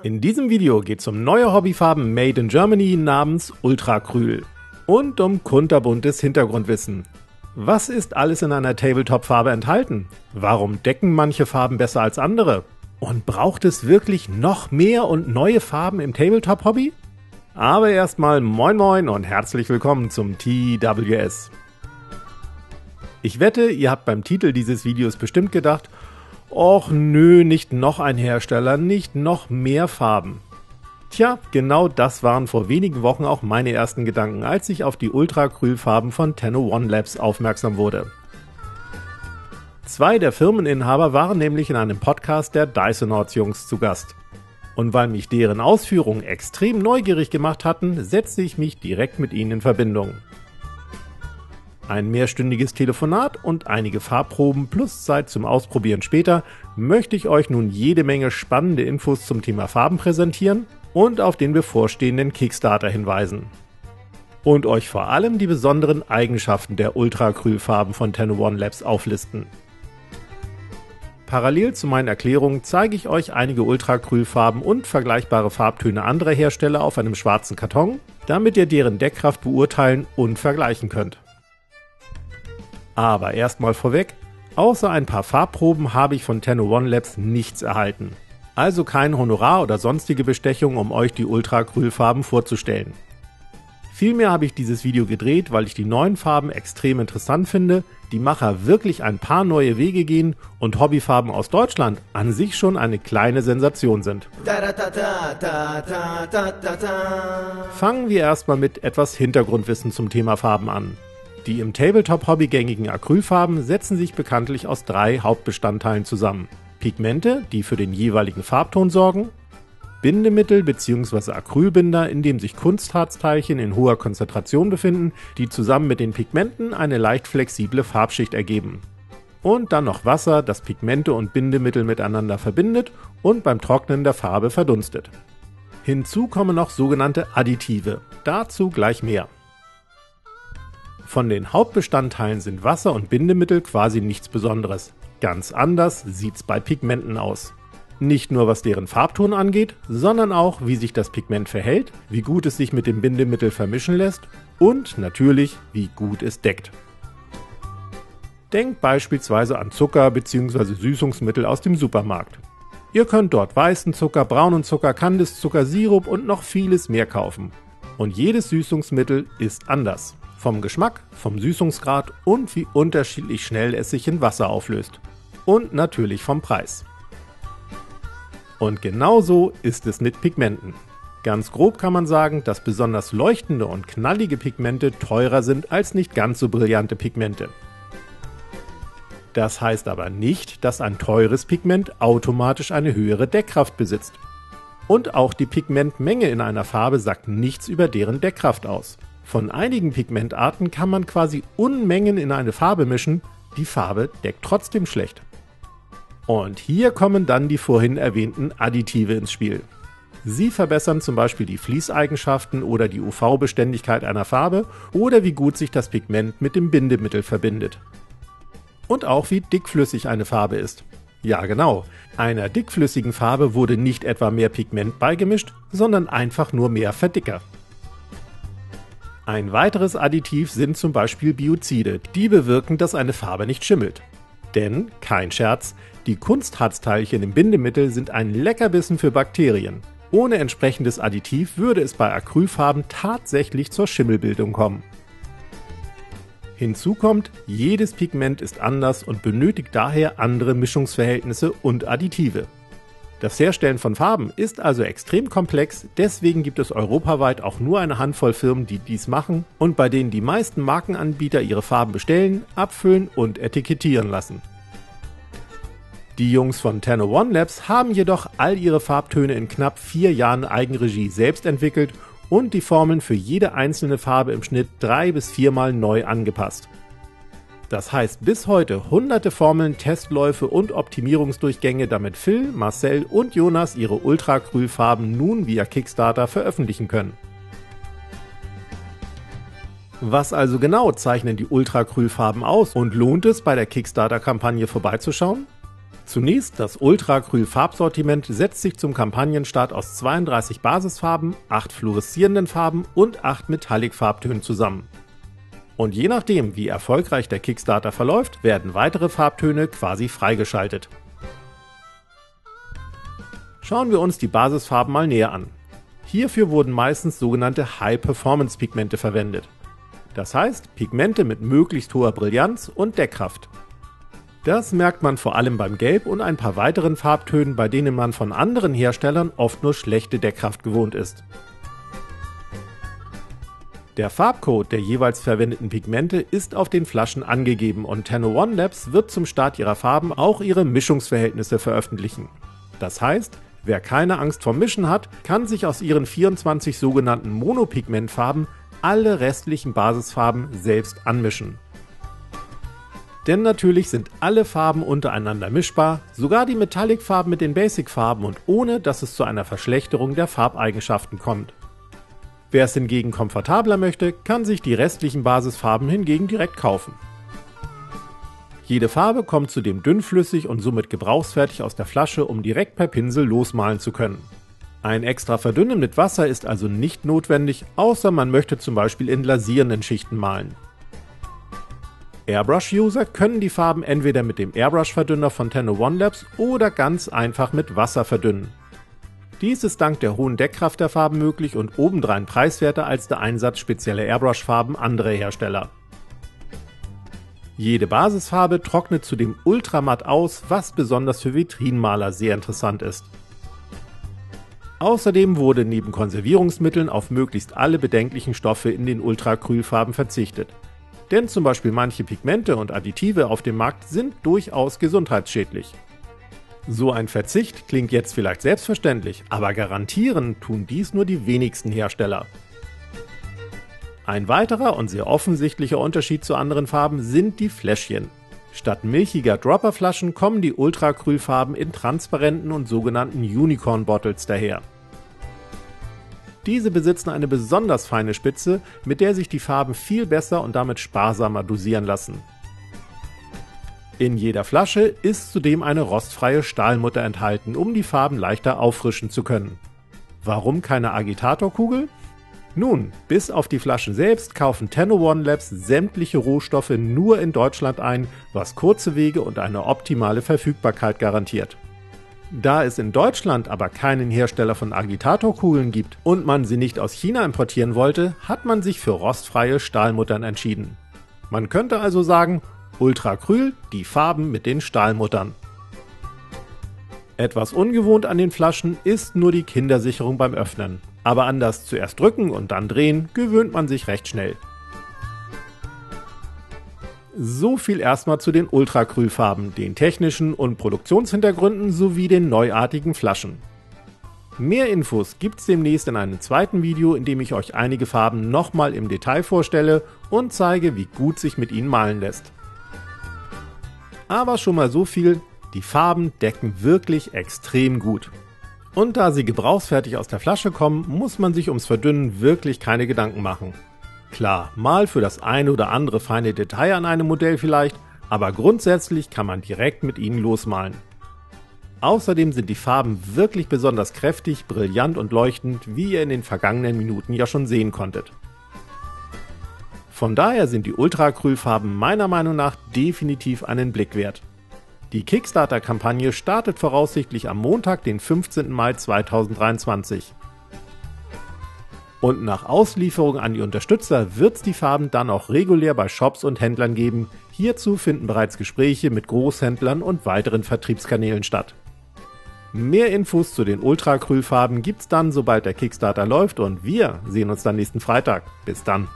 In diesem Video geht es um neue Hobbyfarben Made in Germany namens Ultracryl und um kunterbuntes Hintergrundwissen. Was ist alles in einer Tabletop-Farbe enthalten? Warum decken manche Farben besser als andere? Und braucht es wirklich noch mehr und neue Farben im Tabletop-Hobby? Aber erstmal moin moin und herzlich willkommen zum TWS. Ich wette, ihr habt beim Titel dieses Videos bestimmt gedacht, och nö, nicht noch ein Hersteller, nicht noch mehr Farben. Tja, genau das waren vor wenigen Wochen auch meine ersten Gedanken, als ich auf die Ultracryl-Farben von Ten01 Labs aufmerksam wurde. Zwei der Firmeninhaber waren nämlich in einem Podcast der Dysonauts-Jungs zu Gast. Und weil mich deren Ausführungen extrem neugierig gemacht hatten, setzte ich mich direkt mit ihnen in Verbindung. Ein mehrstündiges Telefonat und einige Farbproben plus Zeit zum Ausprobieren später möchte ich euch nun jede Menge spannende Infos zum Thema Farben präsentieren und auf den bevorstehenden Kickstarter hinweisen. Und euch vor allem die besonderen Eigenschaften der Ultracryl-Farben von Ten01 Labs auflisten. Parallel zu meinen Erklärungen zeige ich euch einige Ultracryl-Farben und vergleichbare Farbtöne anderer Hersteller auf einem schwarzen Karton, damit ihr deren Deckkraft beurteilen und vergleichen könnt. Aber erstmal vorweg, außer ein paar Farbproben habe ich von Ten01 Labs nichts erhalten. Also kein Honorar oder sonstige Bestechung, um euch die Ultracryl-Farben vorzustellen. Vielmehr habe ich dieses Video gedreht, weil ich die neuen Farben extrem interessant finde, die Macher wirklich ein paar neue Wege gehen und Hobbyfarben aus Deutschland an sich schon eine kleine Sensation sind. Fangen wir erstmal mit etwas Hintergrundwissen zum Thema Farben an. Die im Tabletop-Hobby gängigen Acrylfarben setzen sich bekanntlich aus drei Hauptbestandteilen zusammen. Pigmente, die für den jeweiligen Farbton sorgen, Bindemittel bzw. Acrylbinder, in dem sich Kunstharzteilchen in hoher Konzentration befinden, die zusammen mit den Pigmenten eine leicht flexible Farbschicht ergeben. Und dann noch Wasser, das Pigmente und Bindemittel miteinander verbindet und beim Trocknen der Farbe verdunstet. Hinzu kommen noch sogenannte Additive, dazu gleich mehr. Von den Hauptbestandteilen sind Wasser und Bindemittel quasi nichts Besonderes. Ganz anders sieht's bei Pigmenten aus. Nicht nur was deren Farbton angeht, sondern auch wie sich das Pigment verhält, wie gut es sich mit dem Bindemittel vermischen lässt und natürlich wie gut es deckt. Denkt beispielsweise an Zucker bzw. Süßungsmittel aus dem Supermarkt. Ihr könnt dort weißen Zucker, braunen Zucker, Kandiszucker, Sirup und noch vieles mehr kaufen. Und jedes Süßungsmittel ist anders. Vom Geschmack, vom Süßungsgrad und wie unterschiedlich schnell es sich in Wasser auflöst. Und natürlich vom Preis. Und genauso ist es mit Pigmenten. Ganz grob kann man sagen, dass besonders leuchtende und knallige Pigmente teurer sind als nicht ganz so brillante Pigmente. Das heißt aber nicht, dass ein teures Pigment automatisch eine höhere Deckkraft besitzt. Und auch die Pigmentmenge in einer Farbe sagt nichts über deren Deckkraft aus. Von einigen Pigmentarten kann man quasi Unmengen in eine Farbe mischen, die Farbe deckt trotzdem schlecht. Und hier kommen dann die vorhin erwähnten Additive ins Spiel. Sie verbessern zum Beispiel die Fließeigenschaften oder die UV-Beständigkeit einer Farbe oder wie gut sich das Pigment mit dem Bindemittel verbindet. Und auch wie dickflüssig eine Farbe ist. Ja genau, einer dickflüssigen Farbe wurde nicht etwa mehr Pigment beigemischt, sondern einfach nur mehr Verdicker. Ein weiteres Additiv sind zum Beispiel Biozide, die bewirken, dass eine Farbe nicht schimmelt. Denn, kein Scherz, die Kunstharzteilchen im Bindemittel sind ein Leckerbissen für Bakterien. Ohne entsprechendes Additiv würde es bei Acrylfarben tatsächlich zur Schimmelbildung kommen. Hinzu kommt, jedes Pigment ist anders und benötigt daher andere Mischungsverhältnisse und Additive. Das Herstellen von Farben ist also extrem komplex, deswegen gibt es europaweit auch nur eine Handvoll Firmen, die dies machen und bei denen die meisten Markenanbieter ihre Farben bestellen, abfüllen und etikettieren lassen. Die Jungs von Ten01 Labs haben jedoch all ihre Farbtöne in knapp 4 Jahren Eigenregie selbst entwickelt und die Formeln für jede einzelne Farbe im Schnitt 3 bis 4 Mal neu angepasst. Das heißt bis heute hunderte Formeln, Testläufe und Optimierungsdurchgänge, damit Phil, Marcel und Jonas ihre Ultracryl-Farben nun via Kickstarter veröffentlichen können. Was also genau zeichnen die Ultracryl-Farben aus und lohnt es, bei der Kickstarter-Kampagne vorbeizuschauen? Zunächst das Ultracryl-Farbsortiment setzt sich zum Kampagnenstart aus 32 Basisfarben, 8 fluoreszierenden Farben und 8 Metallic-Farbtönen zusammen. Und je nachdem, wie erfolgreich der Kickstarter verläuft, werden weitere Farbtöne quasi freigeschaltet. Schauen wir uns die Basisfarben mal näher an. Hierfür wurden meistens sogenannte High-Performance-Pigmente verwendet. Das heißt, Pigmente mit möglichst hoher Brillanz und Deckkraft. Das merkt man vor allem beim Gelb und ein paar weiteren Farbtönen, bei denen man von anderen Herstellern oft nur schlechte Deckkraft gewohnt ist. Der Farbcode der jeweils verwendeten Pigmente ist auf den Flaschen angegeben und Tenno One Labs wird zum Start ihrer Farben auch ihre Mischungsverhältnisse veröffentlichen. Das heißt, wer keine Angst vor Mischen hat, kann sich aus ihren 24 sogenannten Monopigmentfarben alle restlichen Basisfarben selbst anmischen. Denn natürlich sind alle Farben untereinander mischbar, sogar die Metallic-Farben mit den Basic-Farben und ohne, dass es zu einer Verschlechterung der Farbeigenschaften kommt. Wer es hingegen komfortabler möchte, kann sich die restlichen Basisfarben hingegen direkt kaufen. Jede Farbe kommt zudem dünnflüssig und somit gebrauchsfertig aus der Flasche, um direkt per Pinsel losmalen zu können. Ein extra Verdünnen mit Wasser ist also nicht notwendig, außer man möchte zum Beispiel in lasierenden Schichten malen. Airbrush-User können die Farben entweder mit dem Airbrush-Verdünner von Tenno One Labs oder ganz einfach mit Wasser verdünnen. Dies ist dank der hohen Deckkraft der Farben möglich und obendrein preiswerter als der Einsatz spezieller Airbrush-Farben anderer Hersteller. Jede Basisfarbe trocknet zudem ultramatt aus, was besonders für Vitrinenmaler sehr interessant ist. Außerdem wurde neben Konservierungsmitteln auf möglichst alle bedenklichen Stoffe in den Ultracryl-Farben verzichtet. Denn zum Beispiel manche Pigmente und Additive auf dem Markt sind durchaus gesundheitsschädlich. So ein Verzicht klingt jetzt vielleicht selbstverständlich, aber garantieren tun dies nur die wenigsten Hersteller. Ein weiterer und sehr offensichtlicher Unterschied zu anderen Farben sind die Fläschchen. Statt milchiger Dropperflaschen kommen die Ultracryl-Farben in transparenten und sogenannten Unicorn Bottles daher. Diese besitzen eine besonders feine Spitze, mit der sich die Farben viel besser und damit sparsamer dosieren lassen. In jeder Flasche ist zudem eine rostfreie Stahlmutter enthalten, um die Farben leichter auffrischen zu können. Warum keine Agitatorkugel? Nun, bis auf die Flaschen selbst kaufen Tenno One Labs sämtliche Rohstoffe nur in Deutschland ein, was kurze Wege und eine optimale Verfügbarkeit garantiert. Da es in Deutschland aber keinen Hersteller von Agitatorkugeln gibt und man sie nicht aus China importieren wollte, hat man sich für rostfreie Stahlmuttern entschieden. Man könnte also sagen, Ultracryl, die Farben mit den Stahlmuttern. Etwas ungewohnt an den Flaschen ist nur die Kindersicherung beim Öffnen. Aber an das zuerst drücken und dann drehen gewöhnt man sich recht schnell. So viel erstmal zu den Ultracryl-Farben, den technischen und Produktionshintergründen sowie den neuartigen Flaschen. Mehr Infos gibt's demnächst in einem zweiten Video, in dem ich euch einige Farben nochmal im Detail vorstelle und zeige, wie gut sich mit ihnen malen lässt. Aber schon mal so viel, die Farben decken wirklich extrem gut. Und da sie gebrauchsfertig aus der Flasche kommen, muss man sich ums Verdünnen wirklich keine Gedanken machen. Klar, mal für das eine oder andere feine Detail an einem Modell vielleicht, aber grundsätzlich kann man direkt mit ihnen losmalen. Außerdem sind die Farben wirklich besonders kräftig, brillant und leuchtend, wie ihr in den vergangenen Minuten ja schon sehen konntet. Von daher sind die Ultracryl-Farben meiner Meinung nach definitiv einen Blick wert. Die Kickstarter-Kampagne startet voraussichtlich am Montag, den 15. Mai 2023. Und nach Auslieferung an die Unterstützer wird es die Farben dann auch regulär bei Shops und Händlern geben. Hierzu finden bereits Gespräche mit Großhändlern und weiteren Vertriebskanälen statt. Mehr Infos zu den Ultracryl-Farben gibt's dann, sobald der Kickstarter läuft, und wir sehen uns dann nächsten Freitag. Bis dann!